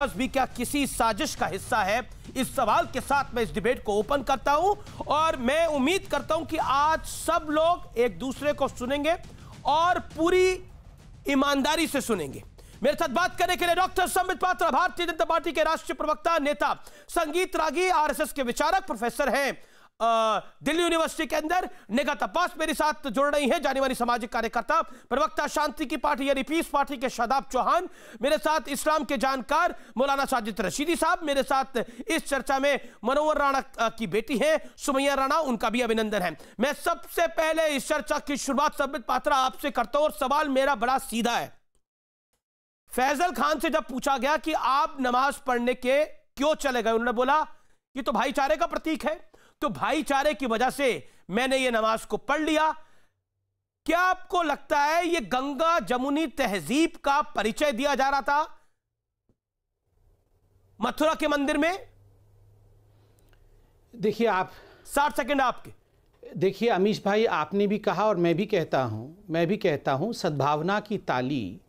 भी क्या किसी साजिश का हिस्सा है? इस सवाल के साथ मैं इस डिबेट को ओपन करता हूं और मैं उम्मीद करता हूं कि आज सब लोग एक दूसरे को सुनेंगे और पूरी ईमानदारी से सुनेंगे। मेरे साथ बात करने के लिए डॉक्टर संबित पात्रा, भारतीय जनता पार्टी के राष्ट्रीय प्रवक्ता, नेता, संगीत रागी, आरएसएस के विचारक, प्रोफेसर हैं दिल्ली यूनिवर्सिटी के अंदर। निगत अब्बास मेरे साथ जुड़ रही हैं, जानी मानी सामाजिक कार्यकर्ता, प्रवक्ता शांति की पार्टी यानी पीस पार्टी के शादाब चौहान। मेरे साथ इस्लाम के जानकार मौलाना साजिद रशीदी साहब। मेरे साथ इस चर्चा में मनोहर राणा की बेटी है सुमैया राणा, उनका भी अभिनंदन है। मैं सबसे पहले इस चर्चा की शुरुआत संबित पात्रा आपसे करता हूं और सवाल मेरा बड़ा सीधा है। फैजल खान से जब पूछा गया कि आप नमाज पढ़ने के क्यों चले गए, उन्होंने बोला ये तो भाईचारे का प्रतीक है, तो भाईचारे की वजह से मैंने ये नमाज को पढ़ लिया। क्या आपको लगता है ये गंगा जमुनी तहजीब का परिचय दिया जा रहा था मथुरा के मंदिर में? देखिए, आप 60 सेकंड आपके। देखिए अमीश भाई, आपने भी कहा और मैं भी कहता हूं सद्भावना की ताली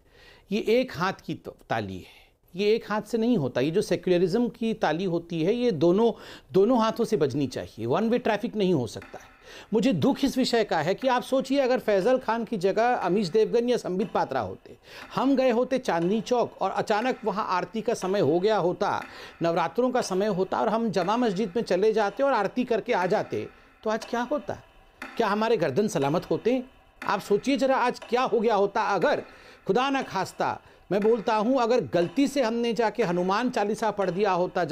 ये एक हाथ की ताली है, ये एक हाथ से नहीं होता। ये जो सेक्युलरिज्म की ताली होती है ये दोनों हाथों से बजनी चाहिए, वन वे ट्रैफिक नहीं हो सकता है। मुझे दुख इस विषय का है कि आप सोचिए अगर फैजल खान की जगह अमीश देवगन या संबित पात्रा होते, हम गए होते चांदनी चौक और अचानक वहाँ आरती का समय हो गया होता, नवरात्रों का समय होता और हम जमा मस्जिद में चले जाते और आरती करके आ जाते, तो आज क्या होता? क्या हमारे गर्दन सलामत होते? आप सोचिए जरा आज क्या हो गया होता अगर खुदा न खास्ता, मैं बोलता हूं, अगर गलती से हमने जाके हनुमान चालीसा पढ़ दिया होता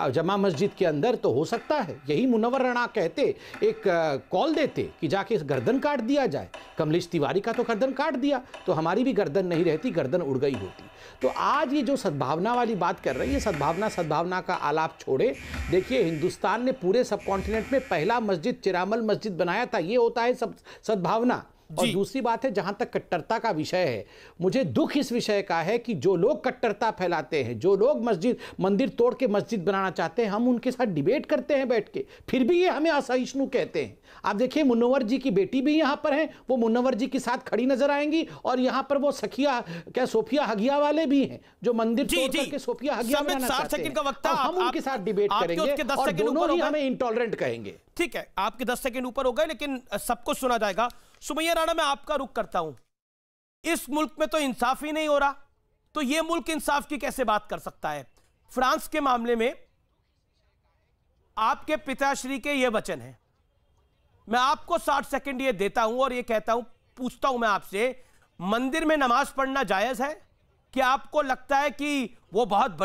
जमा मस्जिद के अंदर, तो हो सकता है यही मुनव्वर राणा कहते, एक कॉल देते कि जाके गर्दन काट दिया जाए। कमलेश तिवारी का तो गर्दन काट दिया, तो हमारी भी गर्दन नहीं रहती, गर्दन उड़ गई होती। तो आज ये जो सद्भावना वाली बात कर रही है, सद्भावना का आलाप छोड़े। देखिए, हिंदुस्तान ने पूरे सब कॉन्टिनेंट में पहला मस्जिद चिरामल मस्जिद बनाया था, ये होता है सद्भावना। और दूसरी बात है, जहां तक कट्टरता का विषय है, मुझे दुख इस विषय का है कि जो लोग कट्टरता फैलाते हैं, जो लोग मंदिर तोड़ के मस्जिद बनाना चाहते हैं, हम उनके साथ डिबेट करते हैं बैठ के, फिर भी ये हमें असहिष्णु कहते हैं। आप देखिए, मुनव्वर जी की बेटी भी यहां पर है, वो मुनव्वर जी के साथ खड़ी नजर आएंगी, और यहां पर वो सोफिया हगिया वाले भी हैं जो मंदिर तोड़ करके सोफिया हगिया बनाना चाहते हैं। हम उनके साथ डिबेट करेंगे और दोनों ही हमें इंटॉलरेंट कहेंगे। ठीक है, आपके 10 सेकंड ऊपर हो गए, लेकिन सबको सुना जाएगा। सुमैया राणा, मैं आपका रुख करता हूं। इस मुल्क में तो इंसाफ ही नहीं हो रहा, तो यह मुल्क इंसाफ की कैसे बात कर सकता है? फ्रांस के मामले में आपके पिताश्री के ये वचन है। मैं आपको 60 सेकंड ये देता हूं और ये कहता हूं, पूछता हूं मैं आपसे, मंदिर में नमाज पढ़ना जायज है? क्या आपको लगता है कि वो बहुत